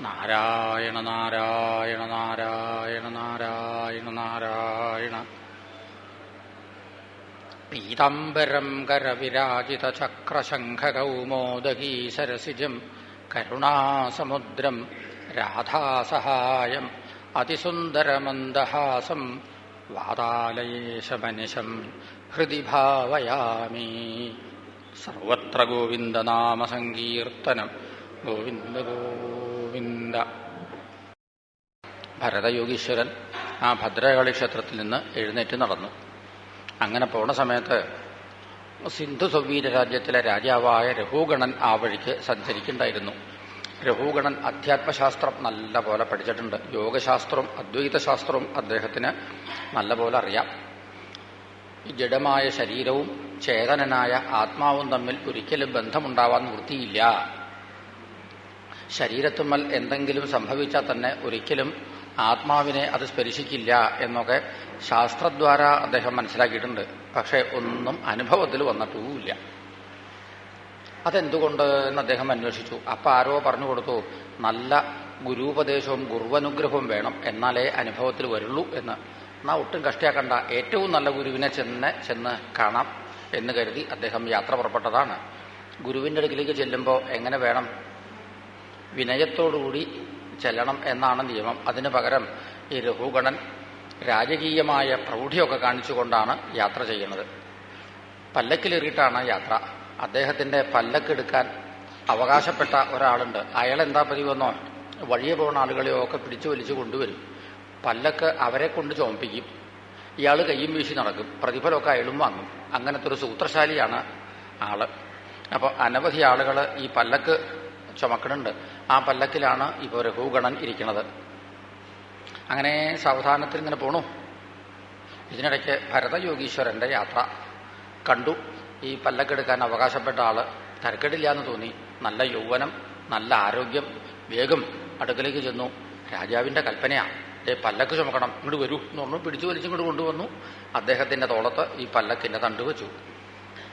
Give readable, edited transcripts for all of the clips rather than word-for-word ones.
നാരായണ നാരായണ നാരായണ നാരായണ നാരായണ. പീതാംബരം കരവിരാജിതചക്രശംഖകൗമോദഗീ സരസിജം കരുണാസമുദ്രം രാധാസഹായം അതിസുന്ദരമന്ദഹാസം വാതാലയേശമനിശം ഹൃദി ഭാവയാമി. സർവത്ര ഗോവിന്ദനാമസങ്കീർത്തനം. ഗോവിന്ദ ഗോവിന്ദ. ഭരതയോഗീശ്വരൻ ആ ഭദ്രകാളി ക്ഷേത്രത്തിൽ നിന്ന് എഴുന്നേറ്റ് നടന്നു. അങ്ങനെ പോണ സമയത്ത് സിന്ധു സൗവീര രാജ്യത്തിലെ രാജാവായ രഘുഗണൻ ആ വഴിക്ക് സഞ്ചരിക്കുന്നുണ്ടായിരുന്നു. രഘുഗണൻ അധ്യാത്മശാസ്ത്രം നല്ല പോലെ പഠിച്ചിട്ടുണ്ട്. യോഗശാസ്ത്രവും അദ്വൈതശാസ്ത്രവും അദ്ദേഹത്തിന് നല്ല പോലെ അറിയാം. ഈ ജഡമായ ശരീരവും ചേതനനായ ആത്മാവും തമ്മിൽ ഒരിക്കലും ബന്ധമുണ്ടാവാൻ വൃത്തിയില്ല. ശരീരത്തുമ്മൽ എന്തെങ്കിലും സംഭവിച്ചാൽ തന്നെ ഒരിക്കലും ആത്മാവിനെ അത് സ്പർശിക്കില്ല എന്നൊക്കെ ശാസ്ത്രദ്വാര അദ്ദേഹം മനസ്സിലാക്കിയിട്ടുണ്ട്. പക്ഷെ ഒന്നും അനുഭവത്തിൽ വന്നിട്ടുമില്ല. അതെന്തുകൊണ്ട് എന്ന് അദ്ദേഹം അന്വേഷിച്ചു. അപ്പം ആരോ പറഞ്ഞു കൊടുത്തു, നല്ല ഗുരുപദേശവും ഗുരുവനുഗ്രഹവും വേണം, എന്നാലേ അനുഭവത്തിൽ വരുള്ളൂ എന്ന്. എന്നാൽ ഒട്ടും കഷ്ടിയാക്കണ്ട, ഏറ്റവും നല്ല ഗുരുവിനെ ചെന്ന് കാണാം എന്ന് കരുതി അദ്ദേഹം യാത്ര പുറപ്പെട്ടതാണ്. ഗുരുവിൻ്റെ അടുക്കിലേക്ക് ചെല്ലുമ്പോൾ എങ്ങനെ വേണം? വിനയത്തോടുകൂടി ചെല്ലണം എന്നാണ് നിയമം. അതിനു പകരം ഈ രഘുഗണൻ രാജകീയമായ പ്രൗഢിയൊക്കെ കാണിച്ചുകൊണ്ടാണ് യാത്ര ചെയ്യുന്നത്. പല്ലക്കിലേറിയിട്ടാണ് യാത്ര. അദ്ദേഹത്തിൻ്റെ പല്ലക്കെടുക്കാൻ അവകാശപ്പെട്ട ഒരാളുണ്ട്. അയാൾ എന്താ പതിവെന്നോ, വഴിയെ പോകുന്ന ആളുകളെയൊക്കെ പിടിച്ചു വലിച്ചു കൊണ്ടുവരും. പല്ലക്ക് അവരെ കൊണ്ട് ചോമിപ്പിക്കും. ഇയാൾ കയ്യും വീശി നടക്കും. പ്രതിഫലമൊക്കെ അയാളും വാങ്ങും. അങ്ങനത്തെ ഒരു സൂത്രശാലിയാണ് ആള്. അപ്പോൾ അനവധി ആളുകൾ ഈ പല്ലക്ക് ചുമക്കണുണ്ട്. ആ പല്ലക്കിലാണ് ഇപ്പോൾ രഘുഗണൻ ഇരിക്കുന്നത്. അങ്ങനെ സാവധാനത്തിൽ ഇങ്ങനെ പോണു. ഇതിനിടയ്ക്ക് ഭരതയോഗീശ്വരൻ്റെ യാത്ര കണ്ടു. ഈ പല്ലക്കെടുക്കാൻ അവകാശപ്പെട്ട ആള് തരക്കേടില്ല എന്ന് തോന്നി. നല്ല യൗവനം, നല്ല ആരോഗ്യം. വേഗം അടുക്കലേക്ക് ചെന്നു. രാജാവിൻ്റെ കൽപ്പനയാണ്, പല്ലക്ക് ചുമക്കണം, ഇങ്ങോട്ട് വരൂ എന്ന് പറഞ്ഞു. പിടിച്ചു വലിച്ചിങ്ങോട്ട് കൊണ്ടുവന്നു. അദ്ദേഹത്തിൻ്റെ തോളത്ത് ഈ പല്ലക്കിൻ്റെ തണ്ട് വെച്ചു.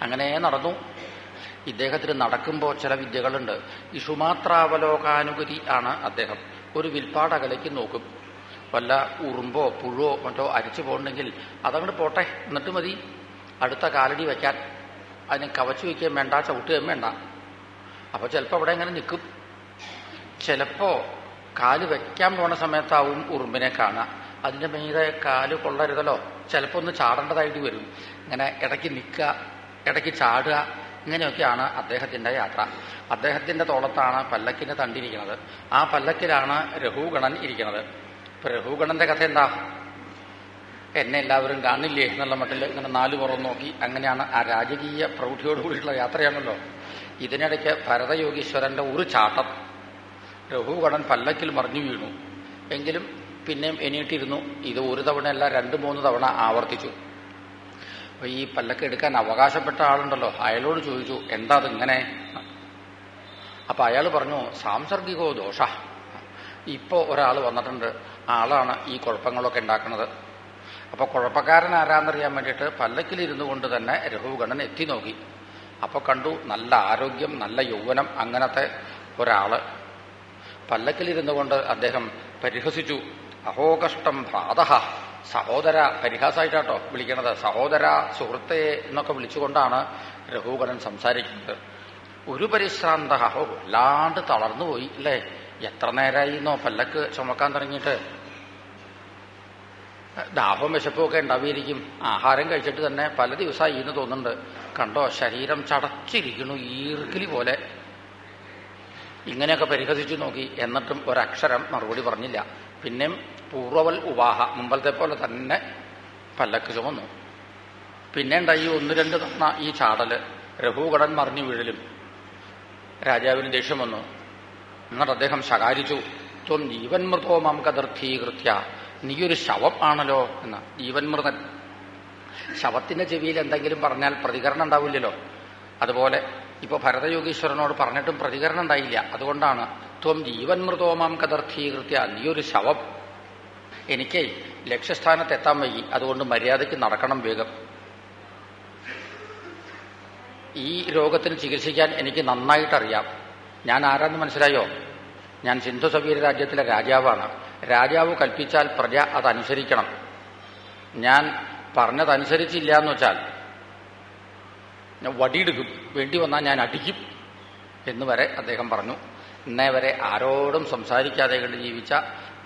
അങ്ങനെ നടന്നു. ഇദ്ദേഹത്തിന് നടക്കുമ്പോൾ ചില വിദ്യകളുണ്ട്. ഈ സുമാത്രാവലോകാനുഗതി ആണ് അദ്ദേഹം. ഒരു വിൽപ്പാടകലേക്ക് നോക്കും. വല്ല ഉറുമ്പോ പുഴോ മറ്റോ അരിച്ചു പോകണമെങ്കിൽ അതങ്ങോട്ട് പോട്ടെ, എന്നിട്ട് മതി അടുത്ത കാലടി വയ്ക്കാൻ. അതിന് കവച്ചു വയ്ക്കുകയും വേണ്ട, ചവിട്ടുകയും വേണ്ട. അപ്പോൾ ചിലപ്പോൾ അവിടെ ഇങ്ങനെ നിൽക്കും. ചിലപ്പോൾ കാല് വയ്ക്കാൻ പോണ സമയത്താവും ഉറുമ്പിനെ കാണുക. അതിൻ്റെ മീതെ കാല് കൊള്ളരുതല്ലോ. ചിലപ്പോൾ ഒന്ന് ചാടേണ്ടതായിട്ട് വരും. ഇങ്ങനെ ഇടയ്ക്ക് നിൽക്കുക, ഇടയ്ക്ക് ചാടുക, ഇങ്ങനെയൊക്കെയാണ് അദ്ദേഹത്തിൻ്റെ യാത്ര. അദ്ദേഹത്തിൻ്റെ തോളത്താണ് പല്ലക്കിന് തണ്ടിരിക്കുന്നത്. ആ പല്ലക്കിലാണ് രഘുഗണൻ ഇരിക്കുന്നത്. ഇപ്പം രഘുഗണൻ്റെ കഥ എന്താ? എന്നെ എല്ലാവരും കാണില്ലേ എന്നുള്ള മട്ടിൽ ഇങ്ങനെ നാലു പുറം നോക്കി. അങ്ങനെയാണ് ആ രാജകീയ പ്രൗഢിയോടുകൂടിയിട്ടുള്ള യാത്രയാണല്ലോ. ഇതിനിടയ്ക്ക് ഭരതയോഗീശ്വരൻ്റെ ഒരു ചാട്ടം. രഘുഗണൻ പല്ലക്കിൽ മറിഞ്ഞു വീണു. എങ്കിലും പിന്നെയും എണീറ്റിരുന്നു. ഇത് ഒരു തവണയല്ല, 2-3 തവണ ആവർത്തിച്ചു. അപ്പോൾ ഈ പല്ലക്ക് എടുക്കാൻ അവകാശപ്പെട്ട ആളുണ്ടല്ലോ, അയാളോട് ചോദിച്ചു, എന്താ അതിങ്ങനെ? അപ്പം അയാൾ പറഞ്ഞു, സാംസർഗികോ ദോഷ. ഇപ്പോൾ ഒരാൾ വന്നിട്ടുണ്ട്, ആളാണ് ഈ കുഴപ്പങ്ങളൊക്കെ ഉണ്ടാക്കുന്നത്. അപ്പോൾ കുഴപ്പക്കാരൻ ആരാന്നറിയാൻ വേണ്ടിയിട്ട് പല്ലക്കിലിരുന്നു കൊണ്ട് തന്നെ രഘുഗണൻ എത്തി നോക്കി. അപ്പോൾ കണ്ടു നല്ല ആരോഗ്യം, നല്ല യൗവനം, അങ്ങനത്തെ ഒരാൾ. പല്ലക്കിലിരുന്നു കൊണ്ട് അദ്ദേഹം പരിഹസിച്ചു. അഹോ കഷ്ടം ഭ്രാതഃ. സഹോദര, പരിഹാസമായിട്ടാട്ടോ വിളിക്കണത്. സഹോദര, സുഹൃത്തെ എന്നൊക്കെ വിളിച്ചുകൊണ്ടാണ് രഘുഗണൻ സംസാരിക്കുന്നത്. ഒരു പരിശ്രാന്ത. ഹോ, വല്ലാണ്ട് തളർന്നുപോയി അല്ലേ? എത്ര നേരമായിരുന്നോ പല്ലക്ക് ചുമക്കാൻ തുടങ്ങിയിട്ട്? ദാഹവും വിശപ്പുമൊക്കെ ഉണ്ടാവുകയായിരിക്കും. ആഹാരം കഴിച്ചിട്ട് തന്നെ പല ദിവസമായി എന്ന് തോന്നുന്നുണ്ട്. കണ്ടോ, ശരീരം ചടച്ചിരിക്കണു, ഈർക്കിലി പോലെ. ഇങ്ങനെയൊക്കെ പരിഹസിച്ചു നോക്കി. എന്നിട്ടും ഒരക്ഷരം മറുപടി പറഞ്ഞില്ല. പിന്നെയും പൂർവവൽ ഉവാഹ, മുമ്പലത്തെ പോലെ തന്നെ പല്ലക്ക് ചുമന്നു. പിന്നെ ഉണ്ടായി 1-2 തവണ ഈ ചാടല്. രഘുഗണൻ മറിഞ്ഞു വീഴലും. രാജാവിന് ദേഷ്യം വന്നു. എന്നിട്ട് അദ്ദേഹം ശകാരിച്ചു. ത്വം ജീവൻമൃതോ മാം കദർത്ഥീകൃത്യ. നീയൊരു ശവം ആണല്ലോ എന്ന്. ജീവൻമൃതൻ. ശവത്തിൻ്റെ ചെവിയിൽ എന്തെങ്കിലും പറഞ്ഞാൽ പ്രതികരണം ഉണ്ടാവില്ലല്ലോ. അതുപോലെ ഇപ്പോൾ ഭരതയോഗീശ്വരനോട് പറഞ്ഞിട്ടും പ്രതികരണം ഉണ്ടായില്ല. അതുകൊണ്ടാണ് ത്വം ജീവൻമൃതോ മാം കദർത്ഥീകൃത്യ. നീയൊരു ശവം. എനിക്ക് ലക്ഷ്യസ്ഥാനത്ത് എത്താൻ വൈകി, അതുകൊണ്ട് മര്യാദയ്ക്ക് നടക്കണം വേഗം. ഈ രോഗത്തിന് ചികിത്സിക്കാൻ എനിക്ക് നന്നായിട്ടറിയാം. ഞാൻ ആരാന്ന് മനസ്സിലായോ? ഞാൻ സിന്ധു സവീര രാജ്യത്തിലെ രാജാവാണ്. രാജാവ് കൽപ്പിച്ചാൽ പ്രജ അതനുസരിക്കണം. ഞാൻ പറഞ്ഞതനുസരിച്ചില്ല എന്ന് വെച്ചാൽ ഞാൻ വടിയെടുക്കും, വേണ്ടി വന്നാൽ ഞാൻ അടിക്കും എന്ന് വരെ അദ്ദേഹം പറഞ്ഞു. ഇന്നേ വരെ ആരോടും സംസാരിക്കാതെ കണ്ട് ജീവിച്ച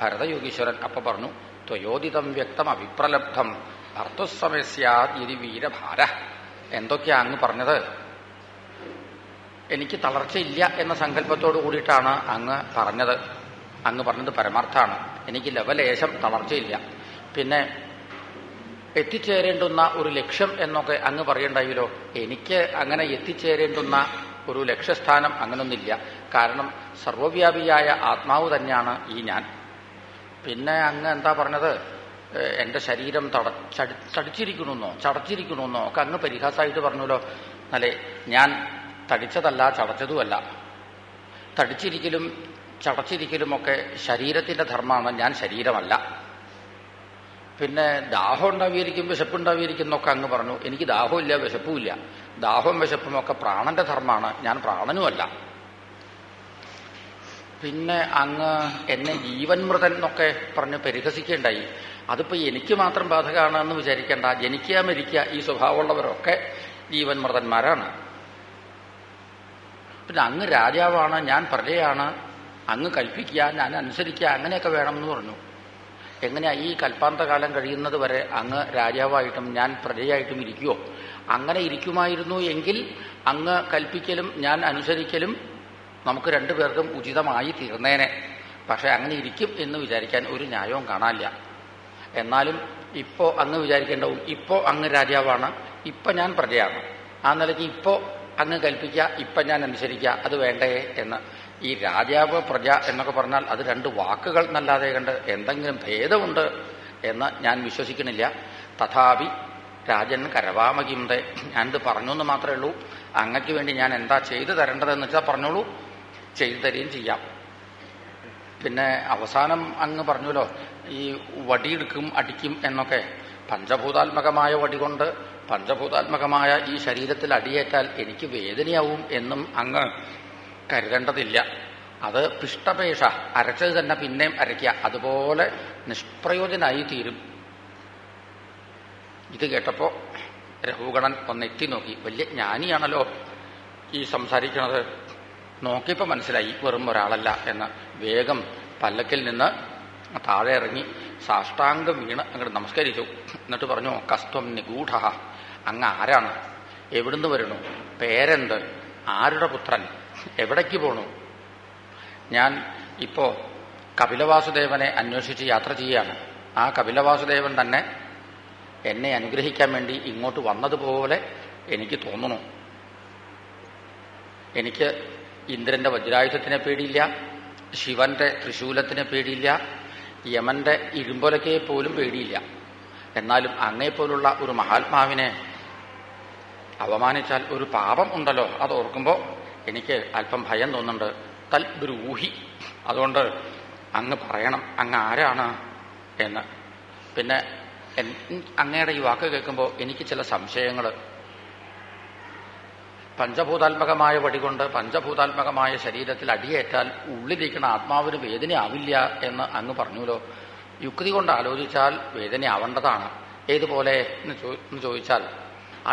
ഭരതയോഗീശ്വരൻ അപ്പൊ പറഞ്ഞു, ത്വയോദിതം വ്യക്തം അഭിപ്രലബ്ധം ഭർത്തുസമസ്യാതി വീരഭാര. എന്തൊക്കെയാ അങ്ങ് പറഞ്ഞത്? എനിക്ക് തളർച്ചയില്ല എന്ന സങ്കല്പത്തോടു കൂടിയിട്ടാണ് അങ്ങ് പറഞ്ഞത്. അങ്ങ് പറഞ്ഞത് പരമാർത്ഥാണ്. എനിക്ക് ലവലേശം തളർച്ചയില്ല. പിന്നെ എത്തിച്ചേരേണ്ടുന്ന ഒരു ലക്ഷ്യം എന്നൊക്കെ അങ്ങ് പറയണ്ടായില്ലോ. എനിക്ക് അങ്ങനെ എത്തിച്ചേരേണ്ടുന്ന ഒരു ലക്ഷ്യസ്ഥാനം അങ്ങനൊന്നില്ല. കാരണം സർവവ്യാപിയായ ആത്മാവ് തന്നെയാണ് ഈ ഞാൻ. പിന്നെ അങ്ങ് എന്താ പറഞ്ഞത്? എൻ്റെ ശരീരം തടിച്ചിരിക്കണമെന്നോ ചടച്ചിരിക്കണമെന്നോ ഒക്കെ അങ്ങ് പരിഹാസമായിട്ട് പറഞ്ഞല്ലോ. അല്ലെ, ഞാൻ തടിച്ചതല്ല ചടച്ചതുമല്ല. തടിച്ചിരിക്കലും ചടച്ചിരിക്കലുമൊക്കെ ശരീരത്തിൻ്റെ ധർമ്മമാണ്, ഞാൻ ശരീരമല്ല. പിന്നെ ദാഹം ഉണ്ടാവിയിരിക്കും വിശപ്പുണ്ടാവിയിരിക്കും എന്നൊക്കെ അങ്ങ് പറഞ്ഞു. എനിക്ക് ദാഹമില്ല വിശപ്പുമില്ല. ദാഹവും വിശപ്പും ഒക്കെ പ്രാണന്റെ ധർമ്മമാണ്, ഞാൻ പ്രാണനുമല്ല. പിന്നെ അങ്ങ് എന്നെ ജീവൻമൃതൻ എന്നൊക്കെ പറഞ്ഞ് പരിഹസിക്കേണ്ടായി. അതിപ്പോ എനിക്ക് മാത്രം ബാധകമാണെന്ന് വിചാരിക്കേണ്ട. ജനിക്കുക മരിക്കുക ഈ സ്വഭാവമുള്ളവരൊക്കെ ജീവൻമൃതന്മാരാണ്. പിന്നെ അങ്ങ് രാജാവാണ്, ഞാൻ പ്രജയാണ്. അങ്ങ് കൽപ്പിക്കുക, ഞാൻ അനുസരിക്കുക, അങ്ങനെയൊക്കെ വേണമെന്ന് പറഞ്ഞു. എങ്ങനെയാ ഈ കൽപ്പാന്തകാലം കഴിയുന്നത് വരെ അങ്ങ് രാജാവായിട്ടും ഞാൻ പ്രജയായിട്ടും ഇരിക്കുമോ? അങ്ങനെ ഇരിക്കുമായിരുന്നു എങ്കിൽ അങ്ങ് കൽപ്പിക്കലും ഞാൻ അനുസരിക്കലും നമുക്ക് രണ്ടുപേർക്കും ഉചിതമായി തീർന്നേനെ. പക്ഷെ അങ്ങനെ ഇരിക്കും എന്ന് വിചാരിക്കാൻ ഒരു ന്യായവും കാണാനില്ല. എന്നാലും ഇപ്പോ അങ്ങ് വിചാരിക്കേണ്ടവും ഇപ്പോ അങ്ങ് രാജാവാണ്, ഇപ്പൊ ഞാൻ പ്രജയാണ്. ആ നിലയ്ക്ക് ഇപ്പോ അങ്ങ് കൽപ്പിക്കുക, ഇപ്പൊ ഞാൻ അനുസരിക്കുക, അത് വേണ്ടേ എന്ന്. ഈ രാജാവ് പ്രജ എന്നൊക്കെ പറഞ്ഞാൽ അത് രണ്ട് വാക്കുകൾ എന്നല്ലാതെ കണ്ട് എന്തെങ്കിലും ഭേദമുണ്ട് എന്ന് ഞാൻ വിശ്വസിക്കണില്ല. തഥാപി രാജൻ കരവാമകിന്തേ, ഞാനിത് പറഞ്ഞു എന്ന് മാത്രമേ ഉള്ളൂ. അങ്ങക്ക് വേണ്ടി ഞാൻ എന്താ ചെയ്തു തരേണ്ടതെന്ന് വെച്ചാൽ പറഞ്ഞോളൂ, ചെയ്തു തരികയും ചെയ്യാം. പിന്നെ അവസാനം അങ്ങ് പറഞ്ഞല്ലോ ഈ വടിയെടുക്കും അടിക്കും എന്നൊക്കെ. പഞ്ചഭൂതാത്മകമായ വടി കൊണ്ട് പഞ്ചഭൂതാത്മകമായ ഈ ശരീരത്തിൽ അടിയേറ്റാൽ എനിക്ക് വേദനയാവും എന്നും അങ്ങ് കരുതേണ്ടതില്ല. അത് പിഷ്ടപേഷ, അരച്ചത് തന്നെ പിന്നെയും അരയ്ക്കുക, അതുപോലെ നിഷ്പ്രയോജനായി തീരും. ഇത് കേട്ടപ്പോ രഘുഗണൻ ഒന്നെത്തി നോക്കി. വലിയ ജ്ഞാനിയാണല്ലോ ഈ സംസാരിക്കുന്നത്. നോക്കിയപ്പോൾ മനസ്സിലായി വെറും ഒരാളല്ല എന്ന്. വേഗം പല്ലക്കിൽ നിന്ന് താഴെ ഇറങ്ങി സാഷ്ടാംഗം വീണ് അങ്ങോട്ട് നമസ്കരിച്ചു. എന്നിട്ട് പറഞ്ഞു, കസ്ത്വം നിഗൂഢ, അങ്ങ് ആരാണ്? എവിടുന്ന് വരണു? പേരെന്ത്? ആരുടെ പുത്രൻ? എവിടേക്ക് പോണു? ഞാൻ ഇപ്പോ കപിലവാസുദേവനെ അന്വേഷിച്ച് യാത്ര ചെയ്യുകയാണ്. ആ കപിലവാസുദേവൻ തന്നെ എന്നെ അനുഗ്രഹിക്കാൻ വേണ്ടി ഇങ്ങോട്ട് വന്നതുപോലെ എനിക്ക് തോന്നുന്നു. എനിക്ക് ഇന്ദ്രന്റെ വജ്രായുധത്തിനെ പേടിയില്ല, ശിവന്റെ ത്രിശൂലത്തിനെ പേടിയില്ല, യമന്റെ ഇരുമ്പൊലക്കയെ പോലും പേടിയില്ല. എന്നാലും അങ്ങേപ്പോലുള്ള ഒരു മഹാത്മാവിനെ അവമാനിച്ചാൽ ഒരു പാപം ഉണ്ടല്ലോ, അത് ഓർക്കുമ്പോൾ എനിക്ക് അല്പം ഭയം തോന്നുന്നുണ്ട്. തൽ ബ്രൂഹി, അതുകൊണ്ട് അങ്ങ് പറയണം അങ്ങ് ആരാണ് എന്ന്. പിന്നെ അങ്ങയുടെ ഈ വാക്ക് കേൾക്കുമ്പോൾ എനിക്ക് ചില സംശയങ്ങൾ. പഞ്ചഭൂതാത്മകമായ വടികൊണ്ട് പഞ്ചഭൂതാത്മകമായ ശരീരത്തിൽ അടിയേറ്റാൽ ഉള്ളിലിരിക്കുന്ന ആത്മാവിന് വേദനയാവില്ല എന്ന് അങ്ങ് പറഞ്ഞുല്ലോ. യുക്തി കൊണ്ട് ആലോചിച്ചാൽ വേദനയാവേണ്ടതാണ്. ഏതുപോലെ എന്ന് ചോദിച്ചാൽ,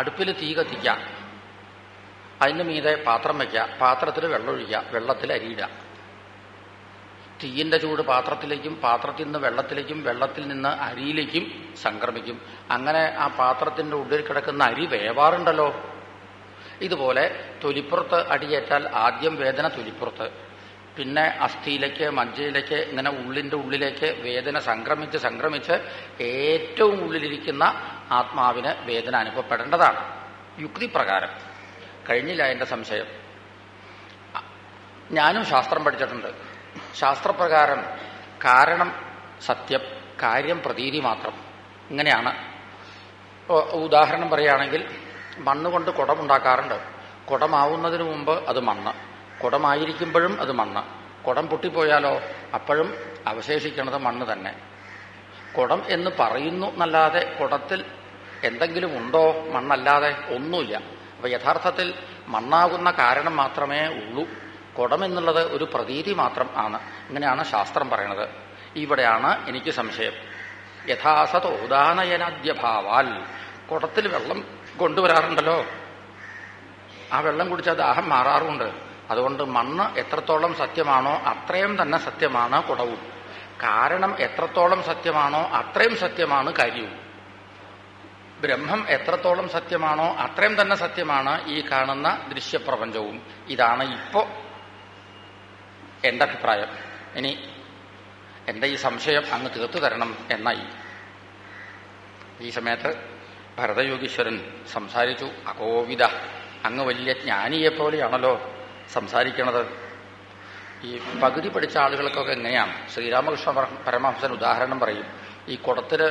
അടുപ്പിൽ തീ കത്തിക്കുക, അതിന് മീതെ പാത്രം വയ്ക്കുക, പാത്രത്തിൽ വെള്ളമൊഴിക്കുക, വെള്ളത്തിൽ അരിയിടുക. തീയിൻ്റെ ചൂട് പാത്രത്തിലേക്കും പാത്രത്തിൽ നിന്ന് വെള്ളത്തിലേക്കും വെള്ളത്തിൽ നിന്ന് അരിയിലേക്കും സംക്രമിക്കും. അങ്ങനെ ആ പാത്രത്തിൻ്റെ ഉള്ളിൽ കിടക്കുന്ന അരി വേവാറുണ്ടല്ലോ. ഇതുപോലെ തൊലിപ്പുറത്ത് അടിയേറ്റാൽ ആദ്യം വേദന തൊലിപ്പുറത്ത്, പിന്നെ അസ്ഥിയിലേക്ക് മജ്ജയിലേക്ക് ഇങ്ങനെ ഉള്ളിൻ്റെ ഉള്ളിലേക്ക് വേദന സംക്രമിച്ച് ഏറ്റവും ഉള്ളിലിരിക്കുന്ന ആത്മാവിന് വേദന അനുഭവപ്പെടേണ്ടതാണ് യുക്തിപ്രകാരം. കഴിഞ്ഞില്ല എൻ്റെ സംശയം. ഞാനും ശാസ്ത്രം പഠിച്ചിട്ടുണ്ട്. ശാസ്ത്രപ്രകാരം കാരണം സത്യം, കാര്യം പ്രതീതി മാത്രം. ഇങ്ങനെയാണ്. ഉദാഹരണം പറയുകയാണെങ്കിൽ, മണ്ണുകൊണ്ട് കുടമുണ്ടാക്കാറുണ്ട്. കുടമാവുന്നതിന് മുമ്പ് അത് മണ്ണ്, കുടമായിരിക്കുമ്പോഴും അത് മണ്ണ്. കുടം പൊട്ടിപ്പോയാലോ അപ്പോഴും അവശേഷിക്കുന്നത് മണ്ണ് തന്നെ. കുടം എന്ന് പറയുന്നു എന്നല്ലാതെ കുടത്തിൽ എന്തെങ്കിലും ഉണ്ടോ മണ്ണല്ലാതെ? ഒന്നുമില്ല. അപ്പൊ യഥാർത്ഥത്തിൽ മണ്ണാകുന്ന കാരണം മാത്രമേ ഉള്ളൂ. കുടമെന്നുള്ളത് ഒരു പ്രതീതി മാത്രം ആണ്. ഇങ്ങനെയാണ് ശാസ്ത്രം പറയണത്. ഇവിടെയാണ് എനിക്ക് സംശയം. യഥാസത ഉദാനയനാദ്യഭാവാൽ കുടത്തിൽ വെള്ളം കൊണ്ടുവരാറുണ്ടല്ലോ, ആ വെള്ളം കുടിച്ചാൽ ദാഹം മാറാറുമുണ്ട്. അതുകൊണ്ട് മണ്ണ് എത്രത്തോളം സത്യമാണോ അത്രയും തന്നെ സത്യമാണ് കുടവും. കാരണം എത്രത്തോളം സത്യമാണോ അത്രയും സത്യമാണ് കാര്യവും. ബ്രഹ്മം എത്രത്തോളം സത്യമാണോ അത്രയും തന്നെ സത്യമാണ് ഈ കാണുന്ന ദൃശ്യപ്രപഞ്ചവും. ഇതാണ് ഇപ്പോ എൻ്റെ അഭിപ്രായം. ഇനി എൻ്റെ ഈ സംശയം അങ്ങ് തീർത്തു തരണം എന്നായി. ഈ സമയത്ത് ഭരതയോഗീശ്വരൻ സംസാരിച്ചു. അകോവിദ, അങ്ങ് വലിയ ജ്ഞാനിയെപ്പോലെയാണല്ലോ സംസാരിക്കണത്. ഈ പകുതി പഠിച്ച ആളുകൾക്കൊക്കെ എങ്ങനെയാണ്? ശ്രീരാമകൃഷ്ണ പരമഹംസൻ ഉദാഹരണം പറയും. ഈ കുടത്തില്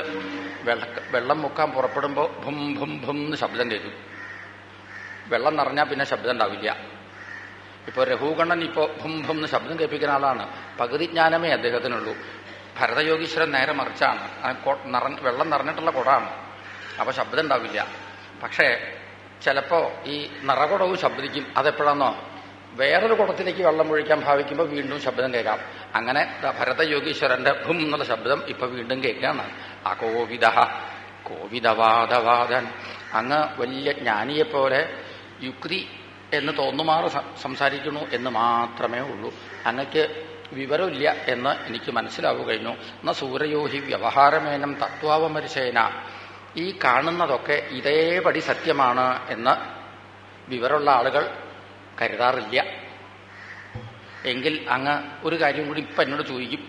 വെള്ളം മുക്കാൻ പുറപ്പെടുമ്പോൾ ഭും ഭും ഭും എന്ന് ശബ്ദം കേൾക്കും. വെള്ളം നിറഞ്ഞാൽ പിന്നെ ശബ്ദം ഉണ്ടാവില്ല. ഇപ്പോൾ രഘുഗണ്ണൻ ഇപ്പോൾ ഭും ഭും എന്ന് ശബ്ദം കേൾപ്പിക്കുന്ന ആളാണ്. പകുതി ജ്ഞാനമേ അദ്ദേഹത്തിനുള്ളൂ. ഭരതയോഗീശ്വരൻ നേരെ മറിച്ചാണ്. വെള്ളം നിറഞ്ഞിട്ടുള്ള കുടമാണ്, അപ്പോൾ ശബ്ദം ഉണ്ടാവില്ല. പക്ഷേ ചിലപ്പോൾ ഈ നിറകുടവും ശബ്ദിക്കും. അതെപ്പോഴാന്നോ? വേറൊരു കുടത്തിലേക്ക് വെള്ളം ഒഴിക്കാൻ ഭാവിക്കുമ്പോൾ വീണ്ടും ശബ്ദം കേൾക്കാം. അങ്ങനെ ഭരതയോഗീശ്വരന്റെ ഭും എന്നുള്ള ശബ്ദം ഇപ്പൊ വീണ്ടും കേൾക്കുകയാണ്. അകോവിദ കോവിദവാദവാദൻ, അങ്ങ് വലിയ ജ്ഞാനിയെപ്പോലെ യുക്തി എന്ന് തോന്നുമാറ് സംസാരിക്കുന്നു എന്ന് മാത്രമേ ഉള്ളൂ. അങ്ങക്ക് വിവരമില്ല എന്ന് എനിക്ക് മനസ്സിലാവുക കഴിഞ്ഞു. എന്ന സൂരയോഹി വ്യവഹാരമേനം തത്വാവമരിശേന, ഈ കാണുന്നതൊക്കെ ഇതേപടി സത്യമാണ് എന്ന് വിവരമുള്ള ആളുകൾ കരുതാറില്ല. എങ്കിൽ അങ്ങ് ഒരു കാര്യം കൂടി ഇപ്പം എന്നോട് ചോദിക്കും.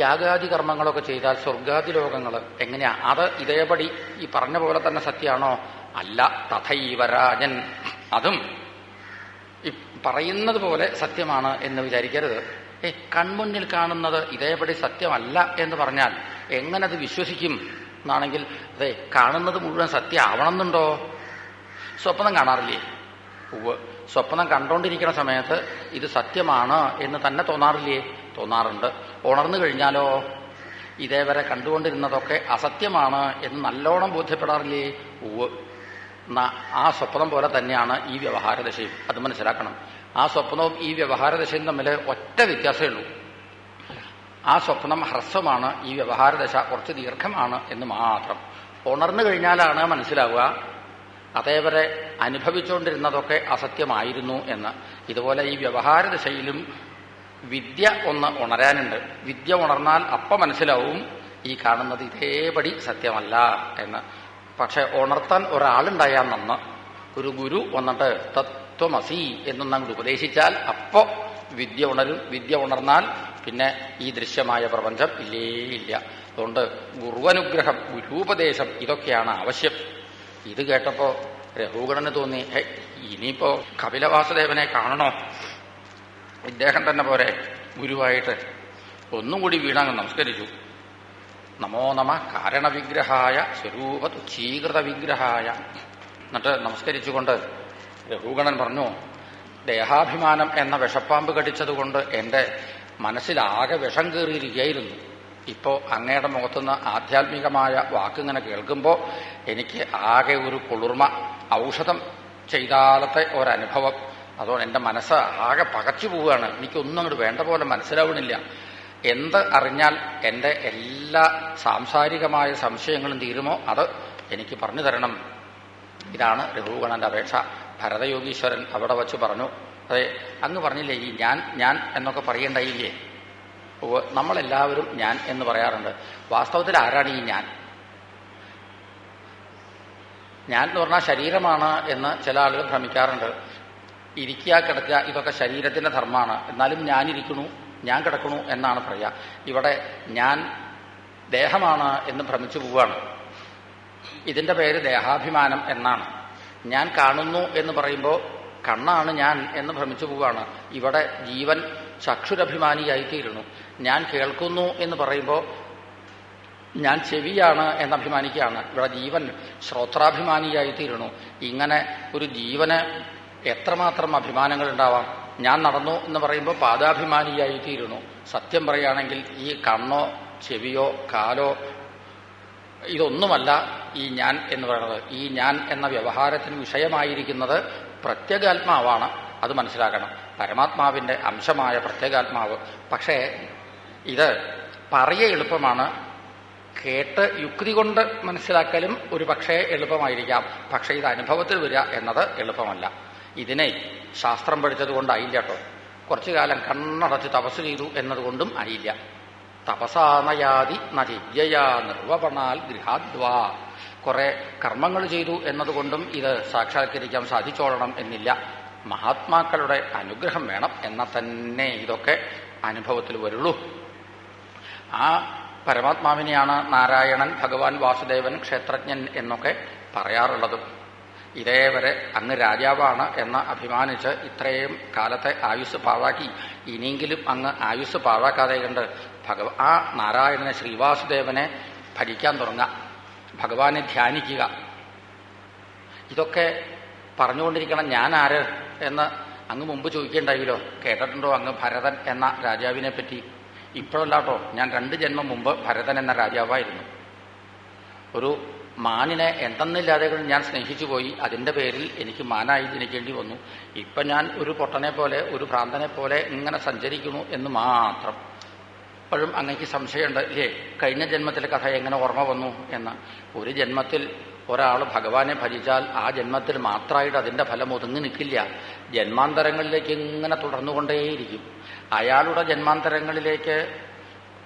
യാഗാദി കർമ്മങ്ങളൊക്കെ ചെയ്താൽ സ്വർഗാദി ലോകങ്ങൾ എങ്ങനെയാ? അത് ഇതേപടി ഈ പറഞ്ഞ പോലെ തന്നെ സത്യമാണോ? അല്ല, തഥൈവരാജൻ, അതും ഈ പറയുന്നത് പോലെ സത്യമാണ് എന്ന് വിചാരിക്കരുത്. കൺമുന്നിൽ കാണുന്നത് ഇതേപടി സത്യമല്ല എന്ന് പറഞ്ഞാൽ എങ്ങനെ അത് വിശ്വസിക്കും എന്നാണെങ്കിൽ, അതെ കാണുന്നത് മുഴുവൻ സത്യം ആവണമെന്നുണ്ടോ? സ്വപ്നം കാണാറില്ലേ? ഉവ്വ്. സ്വപ്നം കണ്ടുകൊണ്ടിരിക്കുന്ന സമയത്ത് ഇത് സത്യമാണ് എന്ന് തന്നെ തോന്നാറില്ലേ? തോന്നാറുണ്ട്. ഉണർന്നു കഴിഞ്ഞാലോ ഇതേവരെ കണ്ടുകൊണ്ടിരുന്നതൊക്കെ അസത്യമാണ് എന്ന് നല്ലോണം ബോധ്യപ്പെടാറില്ലേ? ഉവ്വ്. ആ സ്വപ്നം പോലെ തന്നെയാണ് ഈ വ്യവഹാരദശയും. അത് മനസ്സിലാക്കണം. ആ സ്വപ്നവും ഈ വ്യവഹാരദശയും തമ്മിൽ ഒറ്റ വ്യത്യാസമേ ഉള്ളൂ. ആ സ്വപ്നം ഹ്രസ്വമാണ്, ഈ വ്യവഹാരദശ കുറച്ച് ദീർഘമാണ് എന്ന് മാത്രം. ഉണർന്നു കഴിഞ്ഞാലാണ് മനസ്സിലാവുക അതേവരെ അനുഭവിച്ചുകൊണ്ടിരുന്നതൊക്കെ അസത്യമായിരുന്നു എന്ന്. ഇതുപോലെ ഈ വ്യവഹാരദശയിലും വിദ്യ ഒന്ന് ഉണരാനുണ്ട്. വിദ്യ ഉണർന്നാൽ അപ്പം മനസ്സിലാവും ഈ കാണുന്നത് ഇതേപടി സത്യമല്ല എന്ന്. പക്ഷെ ഉണർത്താൻ ഒരാളുണ്ടായാൽ നന്ന്. ഒരു ഗുരു വന്നിട്ട് തത്വമസി എന്നൊന്നങ്ങോട്ട് ഉപദേശിച്ചാൽ അപ്പോ വിദ്യ ഉണരും. വിദ്യ ഉണർന്നാൽ പിന്നെ ഈ ദൃശ്യമായ പ്രപഞ്ചം ഇല്ലേ ഇല്ല. അതുകൊണ്ട് ഗുരുവനുഗ്രഹം, ഗുരുപദേശം ഇതൊക്കെയാണ് ആവശ്യം. ഇത് കേട്ടപ്പോ രഘുഗണന് തോന്നി, ഇനിയിപ്പോ കപിലവാസുദേവനെ കാണണോ? ഇദ്ദേഹം തന്നെ പോരെ ഗുരുവായിട്ട്. ഒന്നും കൂടി വീണങ്ങ് നമസ്കരിച്ചു. നമോ നമ കാരണവിഗ്രഹായ സ്വരൂപ തുച്ഛീകൃത വിഗ്രഹായ. എന്നിട്ട് നമസ്കരിച്ചുകൊണ്ട് രഘുഗണൻ പറഞ്ഞു, ദേഹാഭിമാനം എന്ന വിഷപ്പാമ്പ് കടിച്ചതുകൊണ്ട് എൻ്റെ മനസ്സിലാകെ വിഷം കയറിയിരിക്കുകയായിരുന്നു. ഇപ്പോ അങ്ങയുടെ മുഖത്തുനിന്ന് ആധ്യാത്മികമായ വാക്കിങ്ങനെ കേൾക്കുമ്പോൾ എനിക്ക് ആകെ ഒരു കുളിർമ, ഔഷധം ചെയ്താലത്തെ ഒരനുഭവം. അതുകൊണ്ട് എൻ്റെ മനസ്സ് ആകെ പകച്ചു പോവുകയാണ്. എനിക്കൊന്നും അങ്ങോട്ട് വേണ്ട പോലെ മനസ്സിലാവണില്ല. എന്ത് അറിഞ്ഞാൽ എൻ്റെ എല്ലാ സാംസാരികമായ സംശയങ്ങളും തീരുമോ അത് എനിക്ക് പറഞ്ഞു തരണം. ഇതാണ് രഘുഗണന്റെ അപേക്ഷ. ഭരതയോഗീശ്വരൻ അവിടെ വച്ച് പറഞ്ഞു, അതെ അങ്ങ് പറഞ്ഞില്ലേ ഈ ഞാൻ എന്നൊക്കെ പറയണ്ടായില്ലേ? നമ്മളെല്ലാവരും ഞാൻ എന്ന് പറയാറുണ്ട്. വാസ്തവത്തിൽ ആരാണ് ഈ ഞാൻ? ഞാൻ എന്ന് പറഞ്ഞാൽ ശരീരമാണ് എന്ന് ചില ആളുകൾ ഭ്രമിക്കാറുണ്ട്. ഇരിക്കുക കിടക്കുക ഇതൊക്കെ ശരീരത്തിന്റെ ധർമ്മമാണ്. എന്നാലും ഞാനിരിക്കണു, ഞാൻ കിടക്കണു എന്നാണ് പറയുക. ഇവിടെ ഞാൻ ദേഹമാണ് എന്ന് ഭ്രമിച്ചു പോവുകയാണ്. ഇതിന്റെ പേര് ദേഹാഭിമാനം എന്നാണ്. ഞാൻ കാണുന്നു എന്ന് പറയുമ്പോൾ കണ്ണാണ് ഞാൻ എന്ന് ഭ്രമിച്ചു പോവുകയാണ്. ഇവിടെ ജീവൻ ചക്ഷുരഭിമാനിയായിത്തീരുന്നു. ഞാൻ കേൾക്കുന്നു എന്ന് പറയുമ്പോൾ ഞാൻ ചെവിയാണ് എന്നഭിമാനിക്കുകയാണ്. ഇവിടെ ജീവൻ ശ്രോത്രാഭിമാനിയായിത്തീരുന്നു. ഇങ്ങനെ ഒരു ജീവന് എത്രമാത്രം അഭിമാനങ്ങൾ ഉണ്ടാവാം. ഞാൻ നടന്നു എന്ന് പറയുമ്പോൾ പാദാഭിമാനിയായിത്തീരുന്നു. സത്യം പറയുകയാണെങ്കിൽ ഈ കണ്ണോ ചെവിയോ കാലോ ഇതൊന്നുമല്ല ഈ ഞാൻ എന്ന് പറയുന്നത്. ഈ ഞാൻ എന്ന വ്യവഹാരത്തിന് വിഷയമായിരിക്കുന്നത് പ്രത്യേകാത്മാവാണ്. അത് മനസ്സിലാക്കണം. പരമാത്മാവിൻ്റെ അംശമായ പ്രത്യേകാത്മാവ്. പക്ഷേ ഇത് പറയ എളുപ്പമാണ്, കേട്ട് യുക്തി കൊണ്ട് മനസ്സിലാക്കലും ഒരു പക്ഷേ എളുപ്പമായിരിക്കാം. പക്ഷേ ഇത് അനുഭവത്തിൽ വരിക എന്നത് എളുപ്പമല്ല. ഇതിനെ ശാസ്ത്രം പഠിച്ചതുകൊണ്ടായില്ല കേട്ടോ. കുറച്ചു കാലം കണ്ണടച്ച് തപസ് ചെയ്തു എന്നതുകൊണ്ടും ആയില്ല. തപസാനയാതി നജിജ്ഞയാ നിർവപണാൽ ഗൃഹാദ്വാ. കുറെ കർമ്മങ്ങൾ ചെയ്തു എന്നതുകൊണ്ടും ഇത് സാക്ഷാത്കരിക്കാൻ സാധിച്ചോളണം എന്നില്ല. മഹാത്മാക്കളുടെ അനുഗ്രഹം വേണം എന്നാൽ തന്നെ ഇതൊക്കെ അനുഭവത്തിൽ വരുള്ളൂ. ആ പരമാത്മാവിനെയാണ് നാരായണൻ, ഭഗവാൻ വാസുദേവൻ, ക്ഷേത്രജ്ഞൻ എന്നൊക്കെ പറയാറുള്ളത്. ഇതേവരെ അങ്ങ് രാജാവാണ് എന്ന് അഭിമാനിച്ച് ഇത്രയും കാലത്തെ ആയുസ് പാഴാക്കി. ഇനിയെങ്കിലും അങ്ങ് ആയുസ് പാഴാക്കാതെ കണ്ട് ആ നാരായണനെ, ശ്രീവാസുദേവനെ ഭജിക്കാൻ തുടങ്ങുക, ഭഗവാനെ ധ്യാനിക്കുക. ഇതൊക്കെ പറഞ്ഞുകൊണ്ടിരിക്കണം ഞാൻ ആര് എന്ന് അങ്ങ് മുമ്പ് ചോദിക്കേണ്ടായില്ലോ. കേട്ടിട്ടുണ്ടോ അങ്ങ് ഭരതൻ എന്ന രാജാവിനെ പറ്റി? ഇപ്പോഴല്ലാട്ടോ, ഞാൻ 2 ജന്മം മുമ്പ് ഭരതൻ എന്ന രാജാവായിരുന്നു. ഒരു മാനിനെ എന്തെന്നില്ലാതെ ഞാൻ സ്നേഹിച്ചു പോയി. അതിൻ്റെ പേരിൽ എനിക്ക് മാനായി ജനിക്കേണ്ടി വന്നു. ഇപ്പം ഞാൻ ഒരു പൊട്ടനെ പോലെ, ഒരു ഭ്രാന്തനെ പോലെ ഇങ്ങനെ സഞ്ചരിക്കുന്നു എന്ന് മാത്രം. അപ്പോഴും അങ്ങേക്ക് സംശയമുണ്ട് ഇല്ലേ, കഴിഞ്ഞ ജന്മത്തിലെ കഥ എങ്ങനെ ഓർമ്മ വന്നു എന്ന്. ഒരു ജന്മത്തിൽ ഒരാൾ ഭഗവാനെ ഭജിച്ചാൽ ആ ജന്മത്തിൽ മാത്രമായിട്ട് അതിൻ്റെ ഫലം ഒതുങ്ങി നിൽക്കില്ല. ജന്മാന്തരങ്ങളിലേക്ക് ഇങ്ങനെ തുടർന്നുകൊണ്ടേയിരിക്കും. അയാളുടെ ജന്മാന്തരങ്ങളിലേക്ക്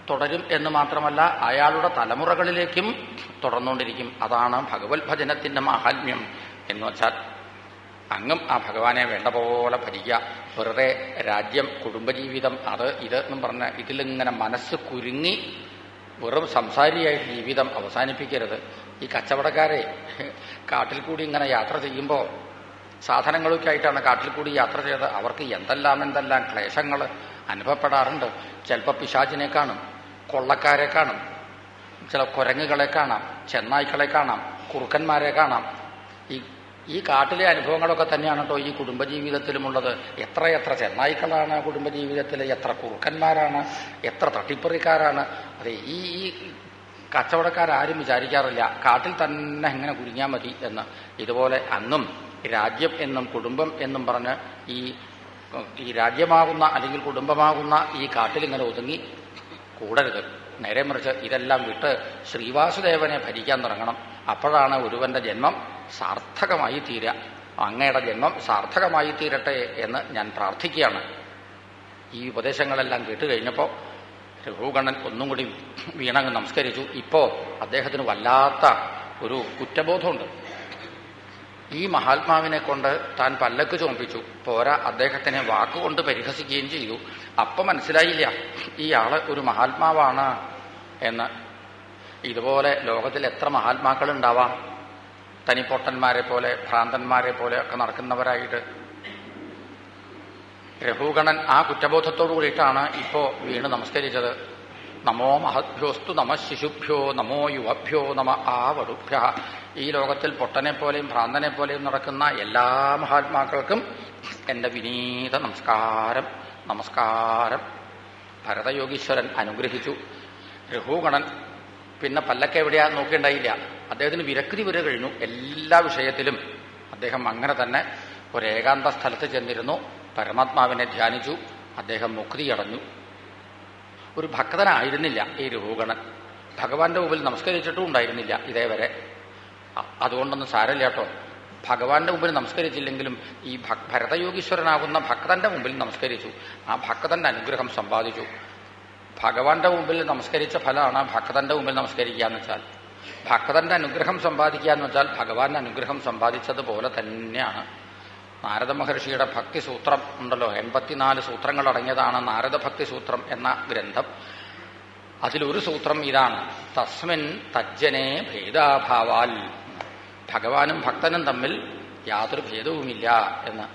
തുടരും എന്ന് മാത്രമല്ല, അയാളുടെ തലമുറകളിലേക്കും തുടർന്നുകൊണ്ടിരിക്കും. അതാണ് ഭഗവത് ഭജനത്തിൻ്റെ മാഹാത്മ്യം എന്ന് വച്ചാൽ. അങ്ങും ആ ഭഗവാനെ വേണ്ട പോലെ ഭജിക്കുക. വെറുതെ രാജ്യം, കുടുംബജീവിതം, അത് ഇത് എന്നും പറഞ്ഞ് ഇതിലിങ്ങനെ മനസ്സ് കുരുങ്ങി വെറും സംസാരിയായിട്ട് ജീവിതം അവസാനിപ്പിക്കരുത്. ഈ കച്ചവടക്കാരെ കാട്ടിൽ കൂടി ഇങ്ങനെ യാത്ര ചെയ്യുമ്പോൾ, സാധനങ്ങളൊക്കെ ആയിട്ടാണ് കാട്ടിൽ കൂടി യാത്ര ചെയ്ത് അവർക്ക് എന്തെല്ലാം ക്ലേശങ്ങൾ അനുഭവപ്പെടാറുണ്ട്. ചിലപ്പോൾ പിശാചിനെ കാണും, കൊള്ളക്കാരെ കാണും, ചില കുരങ്ങുകളെ കാണാം, ചെന്നായ്ക്കളെ കാണാം, കുറുക്കന്മാരെ കാണാം. ഈ കാട്ടിലെ അനുഭവങ്ങളൊക്കെ തന്നെയാണ് കേട്ടോ ഈ കുടുംബജീവിതത്തിലുമുള്ളത്. എത്ര ചെന്നായ്ക്കളാണ് കുടുംബജീവിതത്തിൽ, എത്ര കുറുക്കന്മാരാണ്, എത്ര തട്ടിപ്പറിക്കാരാണ്. അതെ, ഈ കച്ചവടക്കാരും വിചാരിക്കാറില്ല കാട്ടിൽ തന്നെ എങ്ങനെ കുരുങ്ങിയാൽ മതി എന്ന്. ഇതുപോലെ അന്നും രാജ്യം എന്നും കുടുംബം എന്നും പറഞ്ഞ് ഈ രാജ്യമാകുന്ന അല്ലെങ്കിൽ കുടുംബമാകുന്ന ഈ കാട്ടിലിങ്ങനെ ഒതുങ്ങി കൂടരുത്. നേരെ മറിച്ച് ഇതെല്ലാം വിട്ട് ശ്രീവാസുദേവനെ ഭരിക്കാൻ തുടങ്ങണം. അപ്പോഴാണ് ഒരുവന്റെ ജന്മം സാർത്ഥകമായി തീരുക. അങ്ങയുടെ ജന്മം സാർത്ഥകമായി തീരട്ടെ എന്ന് ഞാൻ പ്രാർത്ഥിക്കുകയാണ്. ഈ ഉപദേശങ്ങളെല്ലാം കേട്ടുകഴിഞ്ഞപ്പോൾ രഘുഗണൻ ഒന്നും കൂടി വീണങ്ങ് നമസ്കരിച്ചു. ഇപ്പോൾ അദ്ദേഹത്തിന് വല്ലാത്ത ഒരു കുറ്റബോധമുണ്ട്. ഈ മഹാത്മാവിനെ കൊണ്ട് താൻ പല്ലക്ക് ചുമപ്പിച്ചു, പോരാ അദ്ദേഹത്തിനെ വാക്കുകൊണ്ട് പരിഹസിക്കുകയും ചെയ്തു. അപ്പം മനസ്സിലായില്ല ഇയാള് ഒരു മഹാത്മാവാണ് എന്ന്. ഇതുപോലെ ലോകത്തിൽ എത്ര മഹാത്മാക്കൾ ഉണ്ടാവാം, തനിപ്പൊട്ടന്മാരെ പോലെ, ഭ്രാന്തന്മാരെ പോലെ ഒക്കെ നടക്കുന്നവരായിട്ട്. രഘുഗണൻ ആ കുറ്റബോധത്തോടു കൂടിയിട്ടാണ് ഇപ്പോൾ വീണ് നമസ്കരിച്ചത്. നമോ മഹദ്ഭ്യോസ്തു നമ ശിശുഭ്യോ നമോ യുവഭ്യോ നമ ആവടുഭ്യ. ഈ ലോകത്തിൽ പൊട്ടനെ പോലെയും ഭ്രാന്തനെ പോലെയും നടക്കുന്ന എല്ലാ മഹാത്മാക്കൾക്കും എൻ്റെ വിനീത നമസ്കാരം. നമസ്കാരം. ഭരതയോഗീശ്വരൻ അനുഗ്രഹിച്ചു. രഘുഗണൻ പിന്നെ പല്ലക്ക് എവിടെയാ നോക്കിയിട്ടുണ്ടായില്ല. അദ്ദേഹത്തിന് വിരക്തി വരെ കഴിഞ്ഞു. എല്ലാ വിഷയത്തിലും അദ്ദേഹം അങ്ങനെ തന്നെ ഒരു ഏകാന്ത സ്ഥലത്ത് ചെന്നിരുന്നു. പരമാത്മാവിനെ ധ്യാനിച്ചു. അദ്ദേഹം മുക്തിയടഞ്ഞു. ഒരു ഭക്തനായിരുന്നില്ല ഈ രഘുഗണൻ. ഭഗവാന്റെ മുമ്പിൽ നമസ്കരിച്ചിട്ടും ഉണ്ടായിരുന്നില്ല ഇതേവരെ. അതുകൊണ്ടൊന്നും സാരമില്ല കേട്ടോ. ഭഗവാന്റെ മുമ്പിൽ നമസ്കരിച്ചില്ലെങ്കിലും ഈ ഭരതയോഗീശ്വരനാകുന്ന ഭക്തന്റെ മുമ്പിൽ നമസ്കരിച്ചു. ആ ഭക്തന്റെ അനുഗ്രഹം സമ്പാദിച്ചു. ഭഗവാന്റെ മുമ്പിൽ നമസ്കരിച്ച ഫലമാണ് ഭക്തന്റെ മുമ്പിൽ നമസ്കരിക്കുക എന്ന് വെച്ചാൽ. ഭക്തന്റെ അനുഗ്രഹം സമ്പാദിക്കുക എന്ന് വെച്ചാൽ ഭഗവാന്റെ അനുഗ്രഹം സമ്പാദിച്ചതുപോലെ തന്നെയാണ്. നാരദ മഹർഷിയുടെ ഭക്തിസൂത്രം ഉണ്ടല്ലോ, 84 സൂത്രങ്ങൾ അടങ്ങിയതാണ് നാരദ ഭക്തിസൂത്രം എന്ന ഗ്രന്ഥം. അതിലൊരു സൂത്രം ഇതാണ്: തസ്മിൻ തജ്ജനെ ഭേദാഭാവാൽ. ഭഗവാനും ഭക്തനും തമ്മിൽ യാതൊരു ഭേദവുമില്ല എന്ന്.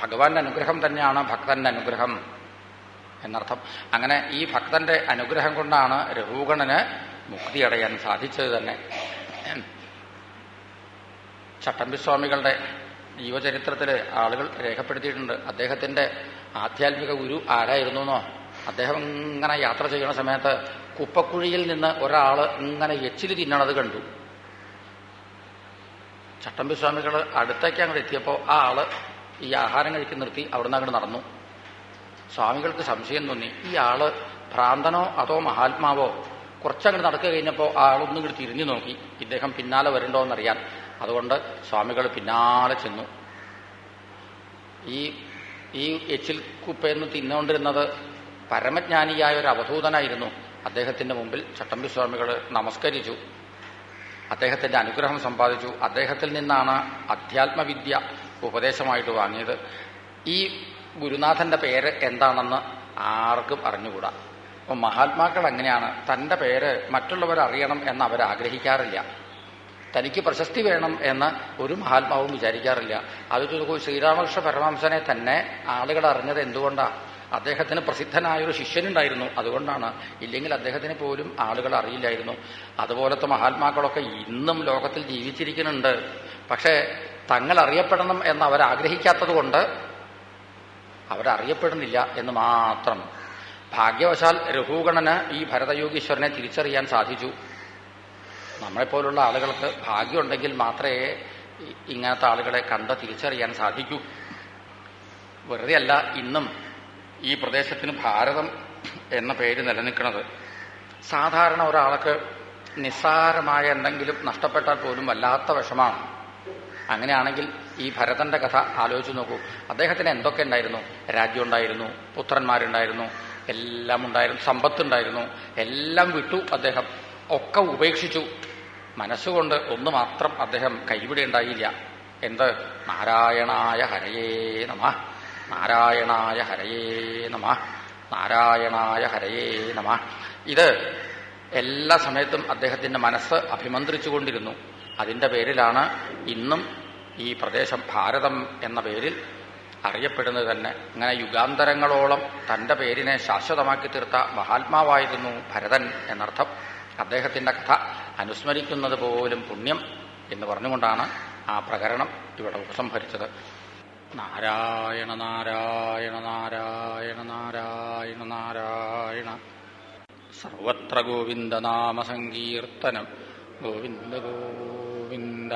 ഭഗവാന്റെ അനുഗ്രഹം തന്നെയാണ് ഭക്തന്റെ അനുഗ്രഹം എന്നർത്ഥം. അങ്ങനെ ഈ ഭക്തന്റെ അനുഗ്രഹം കൊണ്ടാണ് രഘുഗണന് മുക്തിയടയാൻ സാധിച്ചത് തന്നെ. ചട്ടമ്പിസ്വാമികളുടെ ജീവചരിത്രത്തിൽ ആളുകൾ രേഖപ്പെടുത്തിയിട്ടുണ്ട്. അദ്ദേഹത്തിന്റെ ആധ്യാത്മിക ഗുരു ആരായിരുന്നു എന്നോ, അദ്ദേഹം ഇങ്ങനെ യാത്ര ചെയ്യുന്ന സമയത്ത് കുപ്പക്കുഴിയിൽ നിന്ന് ഒരാൾ ഇങ്ങനെ എച്ചിൽ തിന്നണത് കണ്ടു. ചട്ടമ്പിസ്വാമികൾ അടുത്തേക്ക് അങ്ങോട്ട് എത്തിയപ്പോൾ ആ ആള് ഈ ആഹാരം കഴിക്കുന്ന നിർത്തി അവിടുന്ന് അങ്ങോട്ട് നടന്നു. സ്വാമികൾക്ക് സംശയം തോന്നി, ഈ ആള് ഭ്രാന്തനോ അതോ മഹാത്മാവോ? കുറച്ചങ്ങോട്ട് നടക്കുക കഴിഞ്ഞപ്പോൾ ആളൊന്നും കൂടി തിരിഞ്ഞു നോക്കി, ഇദ്ദേഹം പിന്നാലെ വരണ്ടോ എന്നറിയാൻ. അതുകൊണ്ട് സ്വാമികൾ പിന്നാലെ ചെന്നു. ഈ എച്ചിൽ കുപ്പയെന്ന് തിന്നുകൊണ്ടിരുന്നത് പരമജ്ഞാനിയായ ഒരു അവധൂതനായിരുന്നു. അദ്ദേഹത്തിന്റെ മുമ്പിൽ ചട്ടമ്പി സ്വാമികൾ നമസ്കരിച്ചു, അദ്ദേഹത്തിന്റെ അനുഗ്രഹം സമ്പാദിച്ചു. അദ്ദേഹത്തിൽ നിന്നാണ് അധ്യാത്മവിദ്യ ഉപദേശമായിട്ട് വാങ്ങിയത്. ഈ ഗുരുനാഥന്റെ പേര് എന്താണെന്ന് ആർക്കും അറിഞ്ഞുകൂടാ. അപ്പം മഹാത്മാക്കൾ അങ്ങനെയാണ്, തൻ്റെ പേര് മറ്റുള്ളവർ അറിയണം എന്ന് അവർ ആഗ്രഹിക്കാറില്ല. തനിക്ക് പ്രശസ്തി വേണം എന്ന് ഒരു മഹാത്മാവും വിചാരിക്കാറില്ല. അത് ശ്രീരാമകൃഷ്ണ പരമഹംസനെ തന്നെ ആളുകൾ അറിഞ്ഞത് എന്തുകൊണ്ടാണ്? അദ്ദേഹത്തിന് പ്രസിദ്ധനായൊരു ശിഷ്യനുണ്ടായിരുന്നു, അതുകൊണ്ടാണ്. ഇല്ലെങ്കിൽ അദ്ദേഹത്തിന് പോലും ആളുകൾ അറിയില്ലായിരുന്നു. അതുപോലത്തെ മഹാത്മാക്കളൊക്കെ ഇന്നും ലോകത്തിൽ ജീവിച്ചിരിക്കുന്നുണ്ട്. പക്ഷേ തങ്ങൾ അറിയപ്പെടണം എന്ന് അവരാഗ്രഹിക്കാത്തത് കൊണ്ട് അവരറിയപ്പെടുന്നില്ല എന്ന് മാത്രം. ഭാഗ്യവശാൽ രഘുഗണന് ഈ ഭരതയോഗീശ്വരനെ തിരിച്ചറിയാൻ സാധിച്ചു. നമ്മളെപ്പോലുള്ള ആളുകൾക്ക് ഭാഗ്യമുണ്ടെങ്കിൽ മാത്രമേ ഇങ്ങനത്തെ ആളുകളെ കണ്ട് തിരിച്ചറിയാൻ സാധിക്കൂ. വെറുതെ അല്ല ഇന്നും ഈ പ്രദേശത്തിന് ഭാരതം എന്ന പേര് നിലനിൽക്കുന്നത്. സാധാരണ ഒരാൾക്ക് നിസ്സാരമായ എന്തെങ്കിലും നഷ്ടപ്പെട്ടാൽ പോലും വല്ലാത്ത വിഷമാണ്. അങ്ങനെയാണെങ്കിൽ ഈ ഭരതന്റെ കഥ ആലോചിച്ച് നോക്കൂ. അദ്ദേഹത്തിന് എന്തൊക്കെ ഉണ്ടായിരുന്നു? രാജ്യം ഉണ്ടായിരുന്നു, പുത്രന്മാരുണ്ടായിരുന്നു, എല്ലാം ഉണ്ടായിരുന്നു, സമ്പത്തുണ്ടായിരുന്നു. എല്ലാം വിട്ടു, അദ്ദേഹം ഒക്കെ ഉപേക്ഷിച്ചു. മനസ്സുകൊണ്ട് ഒന്ന് മാത്രം അദ്ദേഹം കൈവിടേണ്ടായില്ല. എന്ത്? നാരായണായ ഹരയേ നമഃ, നാരായണായ ഹരയേ നമഃ, നാരായണായ ഹരയേ നമഃ. ഇത് എല്ലാ സമയത്തും അദ്ദേഹത്തിന്റെ മനസ്സ് അഭിമന്ത്രിച്ചുകൊണ്ടിരുന്നു. അതിൻ്റെ പേരിലാണ് ഇന്നും ഈ പ്രദേശം ഭാരതം എന്ന പേരിൽ അറിയപ്പെടുന്നത് തന്നെ. അങ്ങനെ യുഗാന്തരങ്ങളോളം തൻ്റെ പേരിനെ ശാശ്വതമാക്കി തീർത്ത മഹാത്മാവായിരുന്നു ഭരതൻ എന്നർത്ഥം. അദ്ദേഹത്തിൻ്റെ കഥ അനുസ്മരിക്കുന്നത് പോലും പുണ്യം എന്ന് പറഞ്ഞുകൊണ്ടാണ് ആ പ്രകരണം ഇവിടെ ഉപസംഹരിച്ചത്. നാരായണ നാരായണ നാരായണ നാരായണ നാരായണ. സർവത്ര ഗോവിന്ദനാമസങ്കീർത്തനം. ഗോവിന്ദ ഗോവിന്ദ.